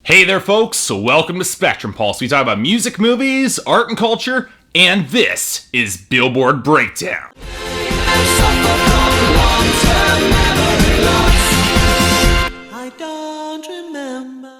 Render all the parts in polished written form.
Hey there folks, so welcome to Spectrum Pulse. We talk about music, movies, art and culture, and this is Billboard Breakdown.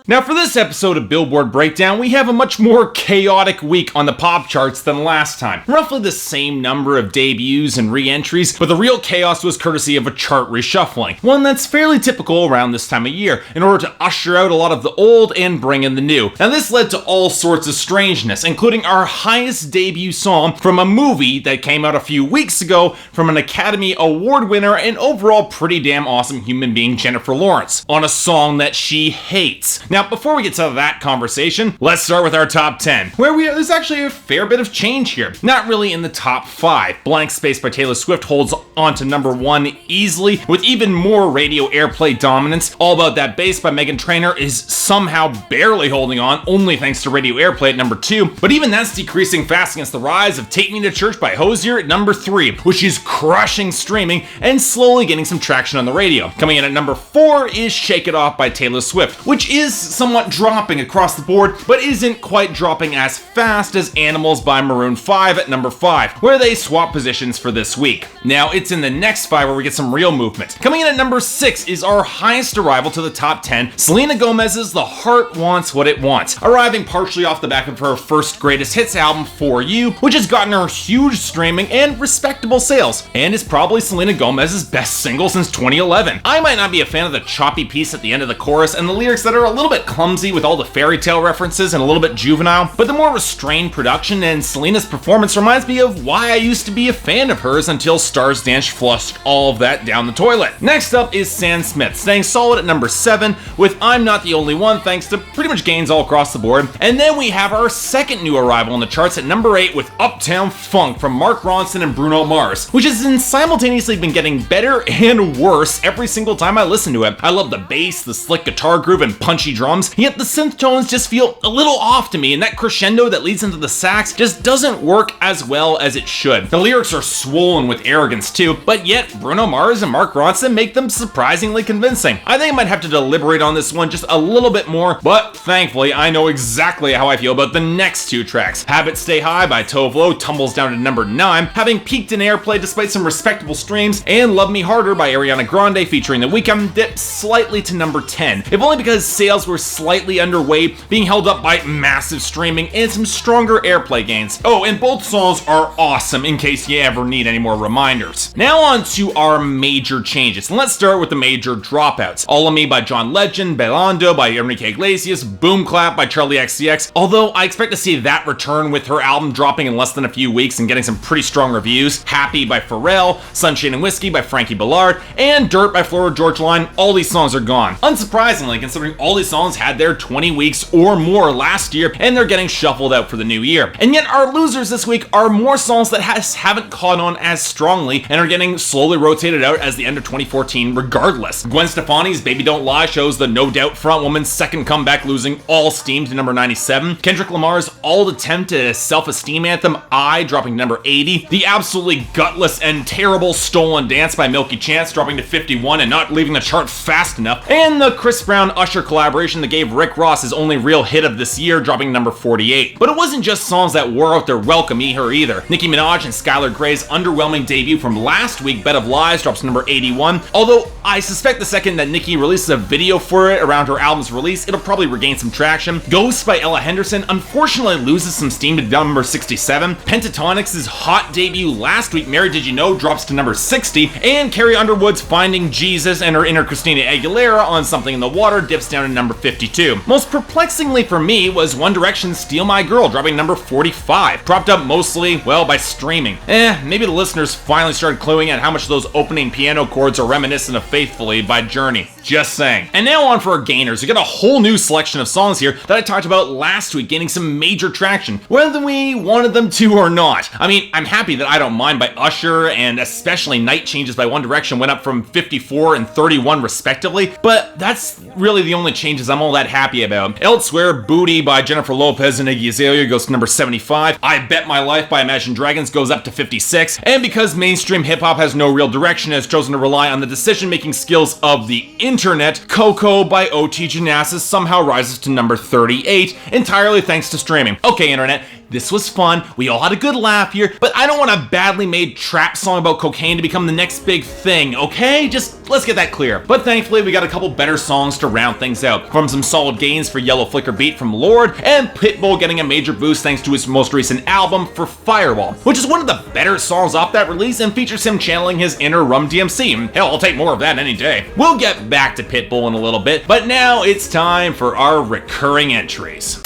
Now for this episode of Billboard Breakdown, we have a much more chaotic week on the pop charts than last time. Roughly the same number of debuts and re-entries, but the real chaos was courtesy of a chart reshuffling, one that's fairly typical around this time of year, in order to usher out a lot of the old and bring in the new. Now this led to all sorts of strangeness, including our highest debut song from a movie that came out a few weeks ago from an Academy Award winner and overall pretty damn awesome human being Jennifer Lawrence, on a song that she hates. Now, before we get to that conversation, let's start with our top 10, where there's actually a fair bit of change here. Not really in the top 5. Blank Space by Taylor Swift holds on to number 1 easily, with even more radio airplay dominance. All About That Bass by Meghan Trainor is somehow barely holding on, only thanks to radio airplay at number 2, but even that's decreasing fast against the rise of Take Me to Church by Hozier at number 3, which is crushing streaming and slowly getting some traction on the radio. Coming in at number 4 is Shake It Off by Taylor Swift, which is somewhat dropping across the board, but isn't quite dropping as fast as Animals by Maroon 5 at number 5, where they swap positions for this week. Now it's in the next 5 where we get some real movement. Coming in at number 6 is our highest arrival to the top 10, Selena Gomez's The Heart Wants What It Wants, arriving partially off the back of her first greatest hits album, For You, which has gotten her huge streaming and respectable sales, and is probably Selena Gomez's best single since 2011. I might not be a fan of the choppy piece at the end of the chorus and the lyrics that are a little bit clumsy with all the fairy tale references and a little bit juvenile, but the more restrained production and Selena's performance reminds me of why I used to be a fan of hers until Stars Dance flushed all of that down the toilet. Next up is Sam Smith, staying solid at number 7 with I'm Not the Only One, thanks to pretty much gains all across the board. And then we have our second new arrival on the charts at number 8 with Uptown Funk from Mark Ronson and Bruno Mars, which has simultaneously been getting better and worse every single time I listen to it. I love the bass, the slick guitar groove, and punchy drums, yet the synth tones just feel a little off to me, and that crescendo that leads into the sax just doesn't work as well as it should. The lyrics are swollen with arrogance too, but yet Bruno Mars and Mark Ronson make them surprisingly convincing. I think I might have to deliberate on this one just a little bit more, but thankfully I know exactly how I feel about the next 2 tracks. Habits Stay High by Tove Lo tumbles down to number 9, having peaked in airplay despite some respectable streams, and Love Me Harder by Ariana Grande featuring The Weeknd dipped slightly to number 10, if only because sales were slightly underway, being held up by massive streaming and some stronger airplay gains. Oh, and both songs are awesome in case you ever need any more reminders. Now on to our major changes, and let's start with the major dropouts. All of Me by John Legend, Bailando by Enrique Iglesias, Boom Clap by Charlie XCX, although I expect to see that return with her album dropping in less than a few weeks and getting some pretty strong reviews. Happy by Pharrell, Sunshine and Whiskey by Frankie Ballard, and Dirt by Flora George Line. All these songs are gone. Unsurprisingly, considering all these songs had their 20 weeks or more last year, and they're getting shuffled out for the new year. And yet our losers this week are more songs that haven't caught on as strongly and are getting slowly rotated out as the end of 2014 regardless. Gwen Stefani's Baby Don't Lie shows the No Doubt frontwoman's second comeback, losing all steam to number 97. Kendrick Lamar's All Attempt at a Self-Esteem Anthem, I, dropping to number 80. The absolutely gutless and terrible Stolen Dance by Milky Chance dropping to 51 and not leaving the chart fast enough. And the Chris Brown Usher collaboration that gave Rick Ross his only real hit of this year, dropping to number 48. But it wasn't just songs that wore out their welcome either. Nicki Minaj and Skylar Grey's underwhelming debut from last week, Bed of Lies, drops to number 81. Although I suspect the second that Nicki releases a video for it around her album's release, it'll probably regain some traction. Ghost by Ella Henderson unfortunately loses some steam to number 67. Pentatonix's hot debut last week, Mary Did You Know, drops to number 60. And Carrie Underwood's Finding Jesus and her inner Christina Aguilera on Something in the Water dips down to number 52. Most perplexingly for me was One Direction's Steal My Girl, dropping number 45, propped up mostly, well, by streaming. Maybe the listeners finally started cluing at how much those opening piano chords are reminiscent of Faithfully by Journey. Just saying. And now on for our gainers. We got a whole new selection of songs here that I talked about last week, gaining some major traction, whether we wanted them to or not. I mean, I'm happy that I Don't Mind by Usher and especially Night Changes by One Direction went up from 54 and 31 respectively, but that's really the only changes I'm all that happy about. Elsewhere, Booty by Jennifer Lopez and Iggy Azalea goes to number 75. I Bet My Life by Imagine Dragons goes up to 56. And because mainstream hip-hop has no real direction, it has chosen to rely on the decision-making skills of the internet, Coco by OT Genasis somehow rises to number 38, entirely thanks to streaming. Okay, internet, this was fun, we all had a good laugh here, but I don't want a badly made trap song about cocaine to become the next big thing, okay? Just let's get that clear. But thankfully, we got a couple better songs to round things out, from some solid gains for Yellow Flicker Beat from Lorde, and Pitbull getting a major boost thanks to his most recent album for Firewall, which is one of the better songs off that release and features him channeling his inner Rum DMC. Hell, I'll take more of that any day. We'll get back to Pitbull in a little bit, but now it's time for our recurring entries.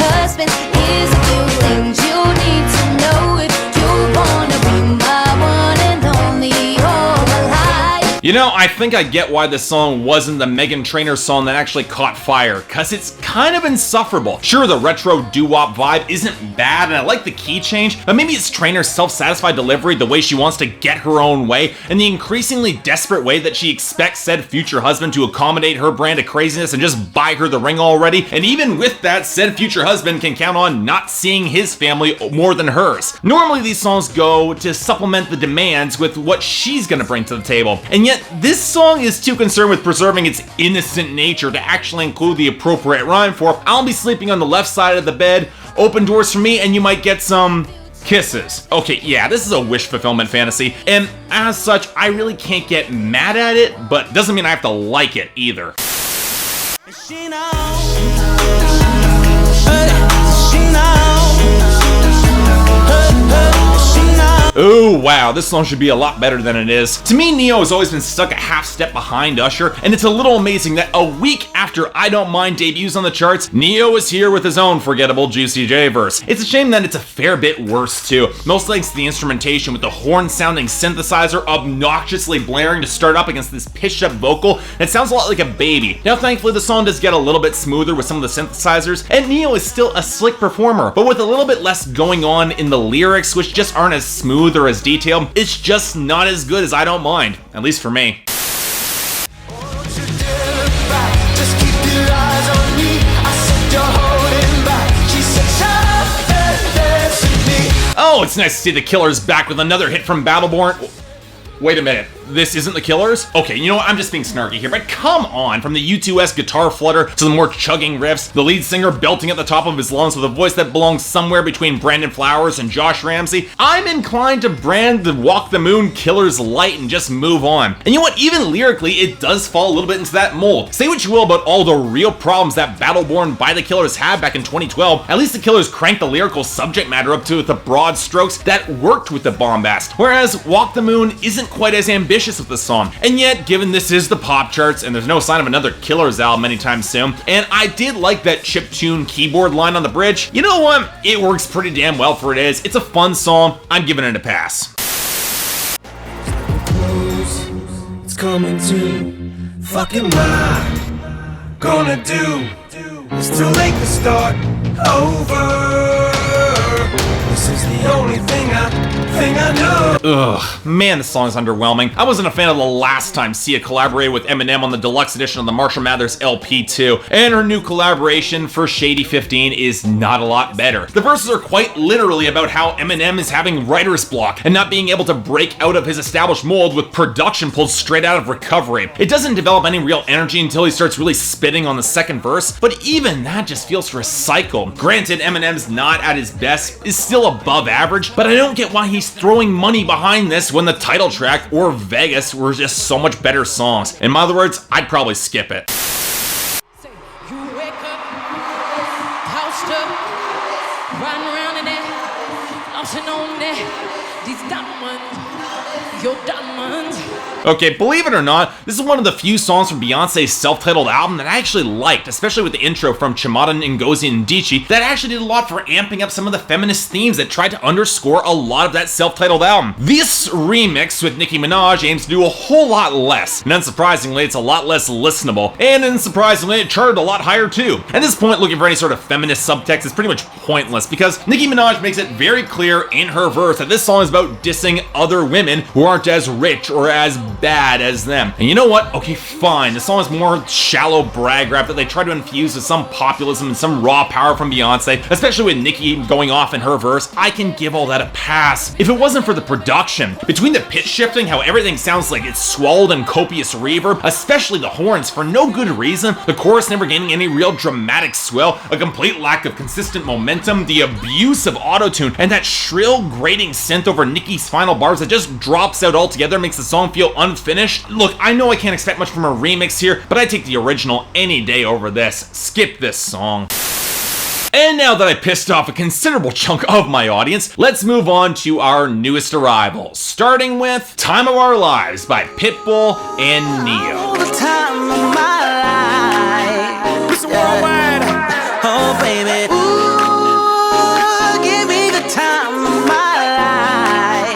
Husband, here's a few things you need to know if you wanna be my one and only all my life. You know, I think I get why this song wasn't the Meghan Trainor song that actually caught fire, cause it's kind of insufferable. Sure, the retro doo-wop vibe isn't bad, and I like the key change, but maybe it's Trainor's self-satisfied delivery, the way she wants to get her own way, and the increasingly desperate way that she expects said future husband to accommodate her brand of craziness and just buy her the ring already, and even with that, said future husband can count on not seeing his family more than hers. Normally these songs go to supplement the demands with what she's gonna bring to the table, and yet this song is too concerned with preserving its innocent nature to actually include the appropriate rhyme for "I'll be sleeping on the left side of the bed, open doors for me, and you might get some kisses." Okay, yeah, this is a wish fulfillment fantasy, and as such, I really can't get mad at it, but doesn't mean I have to like it either. Oh wow, this song should be a lot better than it is. To me, Neo has always been stuck a half step behind Usher, and it's a little amazing that a week after I Don't Mind debuts on the charts, Neo is here with his own forgettable Juicy J verse. It's a shame that it's a fair bit worse too, most thanks to the instrumentation with the horn-sounding synthesizer obnoxiously blaring to start up against this pitched-up vocal that sounds a lot like a baby. Now thankfully the song does get a little bit smoother with some of the synthesizers, and Neo is still a slick performer, but with a little bit less going on in the lyrics, which just aren't as smooth or as detailed. It's just not as good as I Don't Mind, at least for me. Oh, it's nice to see the Killers back with another hit from Battleborn. Wait a minute, this isn't the Killers? Okay, you know what, I'm just being snarky here, but come on, from the U2's guitar flutter to the more chugging riffs, the lead singer belting at the top of his lungs with a voice that belongs somewhere between Brandon Flowers and Josh Ramsey, I'm inclined to brand the Walk the Moon Killers light and just move on. And you know what, even lyrically, it does fall a little bit into that mold. Say what you will about all the real problems that Battleborn by the Killers had back in 2012, at least the Killers cranked the lyrical subject matter up to the broad strokes that worked with the bombast, whereas Walk the Moon isn't quite as ambitious with the song. And yet, given this is the pop charts and there's no sign of another Killers album anytime soon, and I did like that chiptune keyboard line on the bridge, you know what? It works pretty damn well for it is. It's a fun song. I'm giving it a pass. It's coming to fucking what I'm gonna do. It's too late to start over. This is the only thing I know. Ugh, man, this song is underwhelming. I wasn't a fan of the last time Sia collaborated with Eminem on the deluxe edition of the Marshall Mathers LP 2, and her new collaboration for Shady 15 is not a lot better. The verses are quite literally about how Eminem is having writer's block and not being able to break out of his established mold with production pulled straight out of Recovery. It doesn't develop any real energy until he starts really spitting on the second verse, but even that just feels recycled. Granted, Eminem's not at his best, is still above average, but I don't get why he's throwing money behind this when the title track or Vegas were just so much better songs. In other words, I'd probably skip it. You wake up, housed up, riding around in there, lounging on there, these diamonds, your diamonds. Okay, believe it or not, this is one of the few songs from Beyonce's self-titled album that I actually liked, especially with the intro from Chimada Ngozi Adichie that actually did a lot for amping up some of the feminist themes that tried to underscore a lot of that self-titled album. This remix with Nicki Minaj aims to do a whole lot less, and unsurprisingly, it's a lot less listenable, and unsurprisingly, it charted a lot higher too. At this point, looking for any sort of feminist subtext is pretty much pointless, because Nicki Minaj makes it very clear in her verse that this song is about dissing other women who aren't as rich or as bad as them. And you know what? Okay, fine. The song is more shallow brag rap that they try to infuse with some populism and some raw power from Beyonce, especially with Nicki going off in her verse. I can give all that a pass. If it wasn't for the production, between the pitch shifting, how everything sounds like it's swallowed in copious reverb, especially the horns for no good reason, the chorus never gaining any real dramatic swell, a complete lack of consistent momentum, the abuse of autotune, and that shrill grating synth over Nicki's final bars that just drops out altogether, makes the song feel unfinished. Look, I know I can't expect much from a remix here, but I take the original any day over this. Skip this song. And now that I pissed off a considerable chunk of my audience, let's move on to our newest arrivals, starting with Time of Our Lives by Pitbull and Neo. All the time of my life. It's worldwide. Oh, baby. Ooh, give me the time of my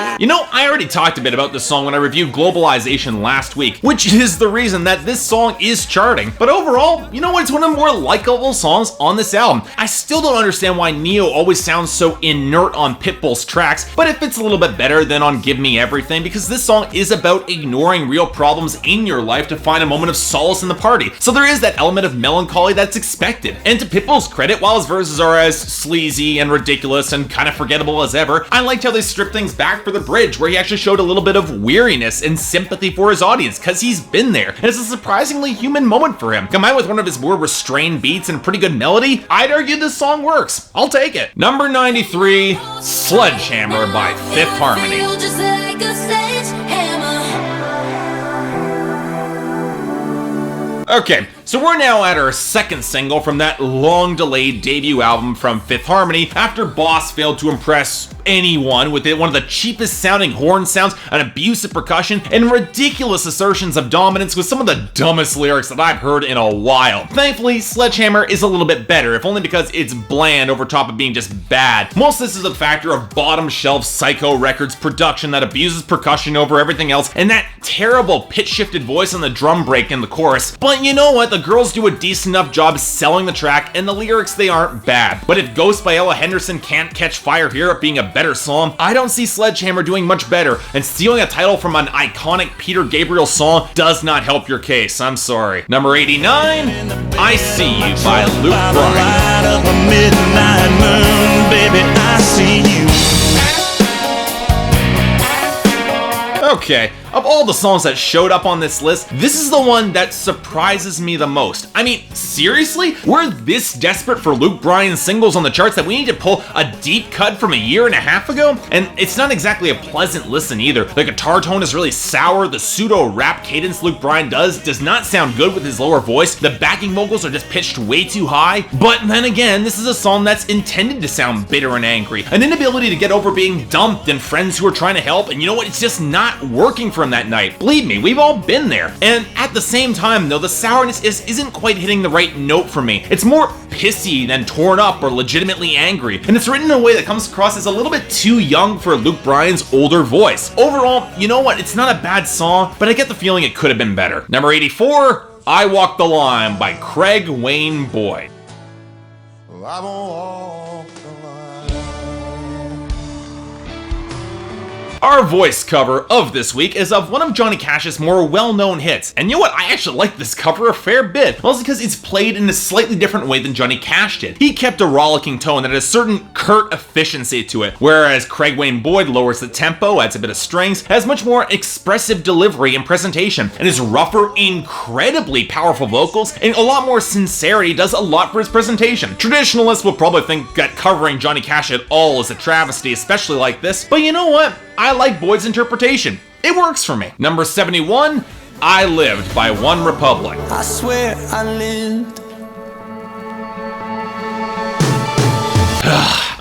life. You know, I already talked a bit about this song when I reviewed Globalization last week, which is the reason that this song is charting. But overall, you know what? It's one of the more likable songs on this album. I still don't understand why Neo always sounds so inert on Pitbull's tracks, but it fits a little bit better than on Give Me Everything, because this song is about ignoring real problems in your life to find a moment of solace in the party. So there is that element of melancholy that's expected. And to Pitbull's credit, while his verses are as sleazy and ridiculous and kind of forgettable as ever, I liked how they stripped things back for the bridge, where he actually showed a little bit of weariness and sympathy for his audience, because he's been there, and it's a surprisingly human moment for him. Combined with one of his more restrained beats and pretty good melody, I'd argue this song works. I'll take it. Number 93, Sledgehammer by Fifth Harmony. Feel just like a sledgehammer. Okay, so we're now at our second single from that long-delayed debut album from Fifth Harmony, after Boss failed to impress anyone with one of the cheapest sounding horn sounds, an abuse of percussion, and ridiculous assertions of dominance with some of the dumbest lyrics that I've heard in a while. Thankfully, Sledgehammer is a little bit better, if only because it's bland over top of being just bad. Most of this is a factor of bottom-shelf Psycho Records production that abuses percussion over everything else, and that terrible pitch-shifted voice on the drum break in the chorus. But you know what? The girls do a decent enough job selling the track, and the lyrics, they aren't bad. But if Ghost by Ella Henderson can't catch fire here at being a better song, I don't see Sledgehammer doing much better, and stealing a title from an iconic Peter Gabriel song does not help your case. I'm sorry. Number 89, I See You by Luke Bryan. Light of a midnight moon, baby, I see you. Okay, of all the songs that showed up on this list, this is the one that surprises me the most. I mean, seriously? We're this desperate for Luke Bryan's singles on the charts that we need to pull a deep cut from a year and a half ago? And it's not exactly a pleasant listen either. The guitar tone is really sour, the pseudo-rap cadence Luke Bryan does not sound good with his lower voice, the backing vocals are just pitched way too high. But then again, this is a song that's intended to sound bitter and angry, an inability to get over being dumped and friends who are trying to help, and you know what? It's just not working for him that night. Believe me, we've all been there. And at the same time, though, the sourness isn't quite hitting the right note for me. It's more pissy than torn up or legitimately angry, and it's written in a way that comes across as a little bit too young for Luke Bryan's older voice. Overall, you know what? It's not a bad song, but I get the feeling it could have been better. Number 84, I Walk the Line by Craig Wayne Boyd. I won't walk the Our voice cover of this week is of one of Johnny Cash's more well-known hits. And you know what? I actually like this cover a fair bit, mostly because it's played in a slightly different way than Johnny Cash did. He kept a rollicking tone that had a certain curt efficiency to it, whereas Craig Wayne Boyd lowers the tempo, adds a bit of strings, has much more expressive delivery and presentation, and his rougher, incredibly powerful vocals and a lot more sincerity does a lot for his presentation. Traditionalists will probably think that covering Johnny Cash at all is a travesty, especially like this, but you know what? I like Boyd's interpretation. It works for me. Number 71, I Lived by OneRepublic. I swear I lived.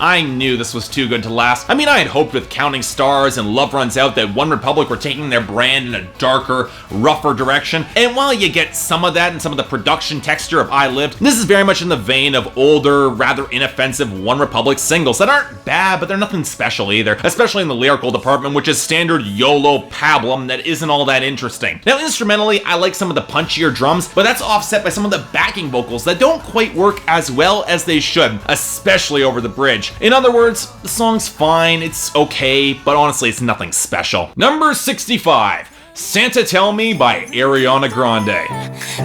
I knew this was too good to last. I mean, I had hoped with Counting Stars and Love Runs Out that OneRepublic were taking their brand in a darker, rougher direction. And while you get some of that and some of the production texture of I Lived, this is very much in the vein of older, rather inoffensive OneRepublic singles that aren't bad, but they're nothing special either, especially in the lyrical department, which is standard YOLO pablum that isn't all that interesting. Now, instrumentally, I like some of the punchier drums, but that's offset by some of the backing vocals that don't quite work as well as they should, especially over the bridge. much. In other words, the song's fine, it's okay, but honestly it's nothing special. Number 65, Santa Tell Me by Ariana Grande.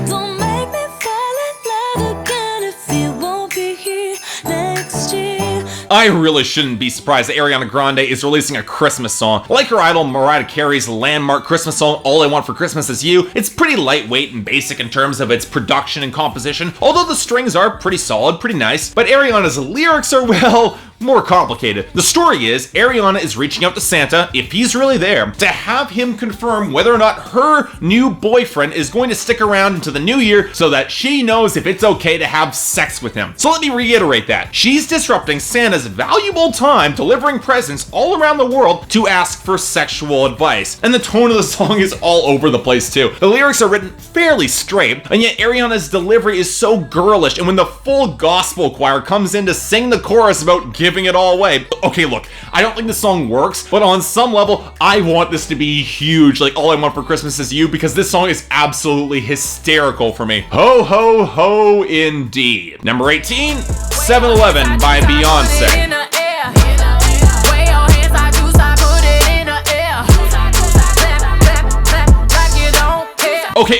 Don't make me fall in love again if you won't be here next year. I really shouldn't be surprised that Ariana Grande is releasing a Christmas song. Like her idol Mariah Carey's landmark Christmas song, All I Want for Christmas Is You, it's pretty lightweight and basic in terms of its production and composition, although the strings are pretty solid, pretty nice, but Ariana's lyrics are, well, more complicated. The story is, Ariana is reaching out to Santa, if he's really there, to have him confirm whether or not her new boyfriend is going to stick around into the new year so that she knows if it's okay to have sex with him. So let me reiterate that. She's disrupting Santa's valuable time delivering presents all around the world to ask for sexual advice. And the tone of the song is all over the place too. The lyrics are written fairly straight, and yet Ariana's delivery is so girlish, and when the full gospel choir comes in to sing the chorus about giving it all away. Okay, look, I don't think the song works, but on some level, I want this to be huge, like All I Want for Christmas Is You, because this song is absolutely hysterical for me. Ho, ho, ho, indeed. Number 18, 7-Eleven by Beyonce.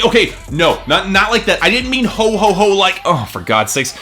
Okay, no, not like that. I didn't mean ho, ho, ho, like, oh, for God's sakes.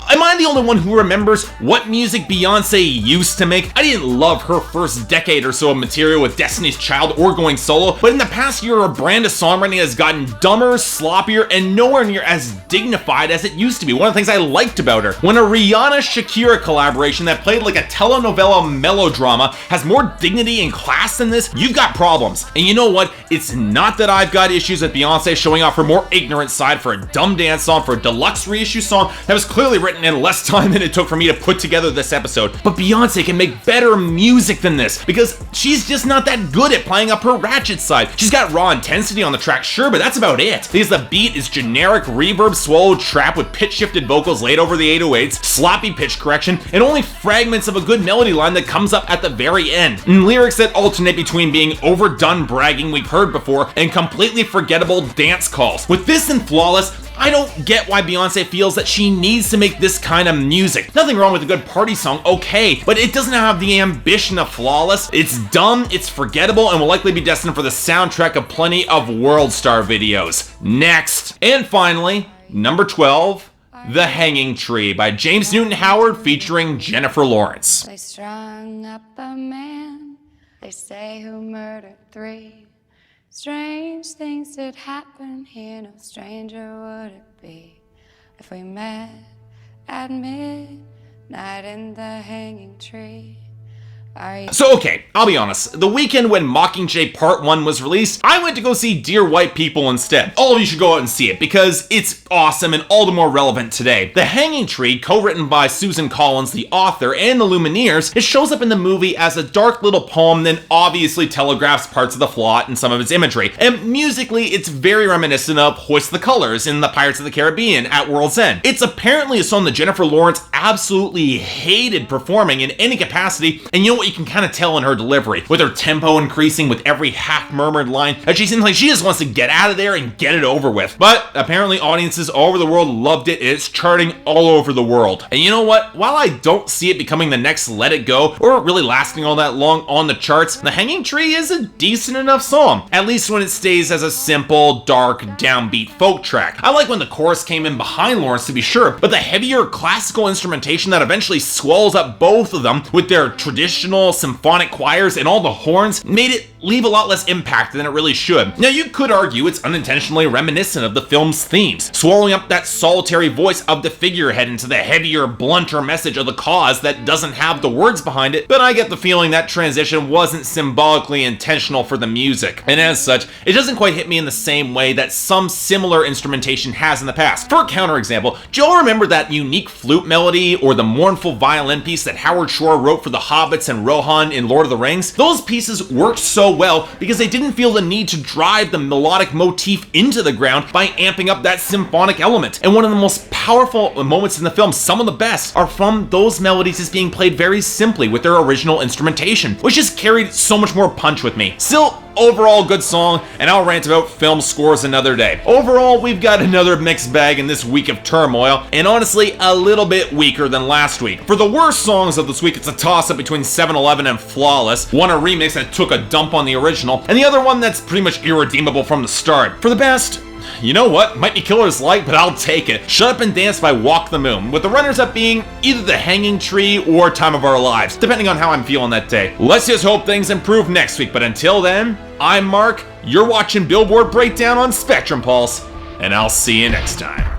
Am I the only one who remembers what music Beyonce used to make? I didn't love her first decade or so of material with Destiny's Child or going solo, but in the past year, her brand of songwriting has gotten dumber, sloppier, and nowhere near as dignified as it used to be. One of the things I liked about her. When a Rihanna-Shakira collaboration that played like a telenovela melodrama has more dignity and class than this, you've got problems. And you know what? It's not that I've got issues with Beyonce showing off her more ignorant side for a dumb dance song, for a deluxe reissue song that was clearly written in less time than it took for me to put together this episode. But Beyonce can make better music than this because she's just not that good at playing up her ratchet side. She's got raw intensity on the track, sure, but that's about it. Because the beat is generic reverb swallowed trap with pitch shifted vocals laid over the 808s, sloppy pitch correction, and only fragments of a good melody line that comes up at the very end. And lyrics that alternate between being overdone bragging we've heard before and completely forgettable dance calls. With this and Flawless, I don't get why Beyonce feels that she needs to make this kind of music. Nothing wrong with a good party song, okay, but it doesn't have the ambition of Flawless. It's dumb, it's forgettable, and will likely be destined for the soundtrack of plenty of world star videos. Next. And finally, number 12, The Hanging Tree by James Newton Howard featuring Jennifer Lawrence. They strung up a man, they say, who murdered 3. Strange things did happen here, no stranger would it be if we met at midnight in the hanging tree. So okay, I'll be honest, the weekend when Mockingjay Part 1 was released, I went to go see Dear White People instead. All of you should go out and see it because it's awesome and all the more relevant today. The Hanging Tree, co-written by Susan Collins, the author, and the Lumineers, it shows up in the movie as a dark little poem that obviously telegraphs parts of the plot and some of its imagery. And musically, it's very reminiscent of Hoist the Colors in the Pirates of the Caribbean at World's End. It's apparently a song that Jennifer Lawrence absolutely hated performing in any capacity, and you know what you can kind of tell in her delivery, with her tempo increasing with every half-murmured line, that she seems like she just wants to get out of there and get it over with. But apparently audiences all over the world loved it, and it's charting all over the world. And you know what? While I don't see it becoming the next Let It Go, or really lasting all that long on the charts, The Hanging Tree is a decent enough song, at least when it stays as a simple, dark, downbeat folk track. I like when the chorus came in behind Lawrence, to be sure, but the heavier classical instrumentation that eventually swallows up both of them with their traditional symphonic choirs and all the horns made it leave a lot less impact than it really should. Now you could argue it's unintentionally reminiscent of the film's themes, swallowing up that solitary voice of the figurehead into the heavier, blunter message of the cause that doesn't have the words behind it, but I get the feeling that transition wasn't symbolically intentional for the music, and as such, it doesn't quite hit me in the same way that some similar instrumentation has in the past. For a counterexample, do y'all remember that unique flute melody or the mournful violin piece that Howard Shore wrote for the Hobbits and Rohan in Lord of the Rings? Those pieces worked so well because they didn't feel the need to drive the melodic motif into the ground by amping up that symphonic element. And one of the most powerful moments in the film, some of the best, are from those melodies as being played very simply with their original instrumentation, which just carried so much more punch with me. Still, overall good song, and I'll rant about film scores another day. Overall, we've got another mixed bag in this week of turmoil, and honestly, a little bit weaker than last week. For the worst songs of this week, it's a toss-up between 7-Eleven and Flawless, one a remix that took a dump on the original, and the other one that's pretty much irredeemable from the start. For the best, you know what? Might be Killer's Light, but I'll take it. Shut Up and Dance by Walk the Moon, with the runners-up being either The Hanging Tree or Time of Our Lives, depending on how I'm feeling that day. Let's just hope things improve next week, but until then, I'm Mark, you're watching Billboard Breakdown on Spectrum Pulse, and I'll see you next time.